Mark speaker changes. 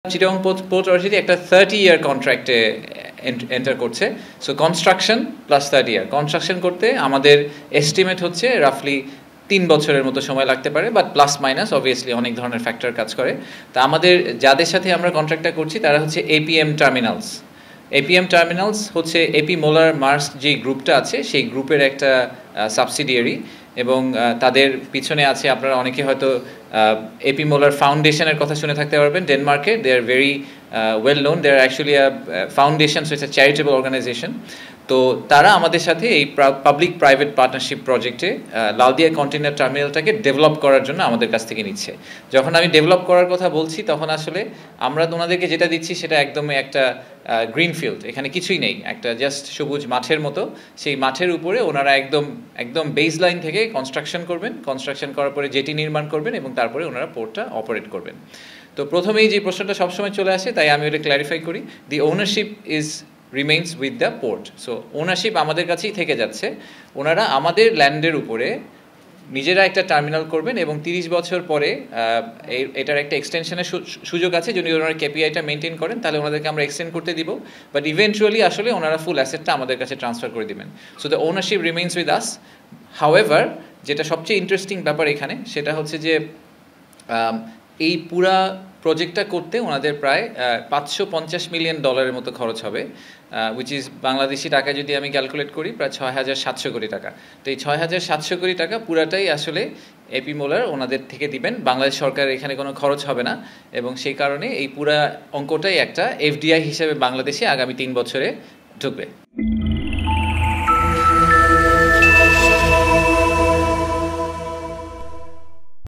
Speaker 1: Chittagong port authority একটা 30-year কন্ট্রাক্টে enter করছে। So construction plus 30 ইয়ার construction করতে আমাদের এস্টিমেট হচ্ছে রাফলি 3 বছরের মতো সময় লাগতে পারে, বাট প্লাস মাইনাস অবভিয়াসলি অনেক ধরনের ফ্যাক্টর কাজ করে। তা আমাদের যাদের সাথে আমরা কন্ট্রাক্টটা করছি তারা হচ্ছে এপিএম টার্মিনালস। এপিএম টার্মিনালস হচ্ছে এপি মোলার মার্স্ক যে গ্রুপটা আছে সেই গ্রুপের একটা সাবসিডিয়ারি, এবং তাদের পিছনে আছে আপনারা অনেকে হয়তো এপি মোলার ফাউন্ডেশনের কথা শুনে থাকতে পারবেন ডেনমার্কে। They are very well known, they are actually foundation, so it's a charitable organisation. তো তারা আমাদের সাথে এই পাবলিক প্রাইভেট পার্টনারশিপ প্রজেক্টে লালদিয়া কন্টেইনার টার্মিনালটাকে ডেভেলপ করার জন্য আমাদের কাছ থেকে নিচ্ছে। যখন আমি ডেভেলপ করার কথা বলছি তখন আসলে আমরা ওনাদেরকে যেটা দিচ্ছি সেটা একদমই একটা গ্রিনফিল্ড, এখানে কিছুই নেই, একটা জাস্ট সবুজ মাঠের মতো। সেই মাঠের উপরে ওনারা একদম বেস লাইন থেকে কনস্ট্রাকশন করবেন, কনস্ট্রাকশন করার পরে জেটি নির্মাণ করবেন এবং তারপরে ওনারা পোর্টটা অপারেট করবেন। তো প্রথমেই যে প্রশ্নটা সবসময় চলে আসে, তাই আমি ওটা ক্ল্যারিফাই করি। The ownership remains with the port. So ownership আমাদের কাছেই থেকে যাচ্ছে। ওনারা আমাদের ল্যান্ডের উপরে নিজেরা একটা টার্মিনাল করবেন এবং 30 বছর পরে এটার একটা এক্সটেনশনের সুযোগ আছে। যদি ওনারা কেপিআইটা মেনটেন করেন তাহলে ওনাদেরকে আমরা এক্সটেন্ড করতে দিব, বাট ইভেন্চুয়ালি আসলে ওনারা ফুল অ্যাসেটটা আমাদের কাছে ট্রান্সফার করে দিবেন। So the ownership remains with us. However, যেটা সবচেয়ে ইন্টারেস্টিং ব্যাপার এখানে সেটা হচ্ছে যে এই পুরা প্রজেক্টটা করতে ওনাদের প্রায় $550 মিলিয়ন মতো খরচ হবে, উইচ ইজ বাংলাদেশি টাকা যদি আমি ক্যালকুলেট করি প্রায় 6,700 কোটি টাকা। তো এই 6,700 কোটি টাকা পুরাটাই আসলে এপি মোলার ওনাদের থেকে দিবেন, বাংলাদেশ সরকার এখানে কোনো খরচ হবে না, এবং সেই কারণে এই পুরা অঙ্কটাই একটা এফডিআই হিসেবে বাংলাদেশে আগামী 3 বছরে ঢুকবে।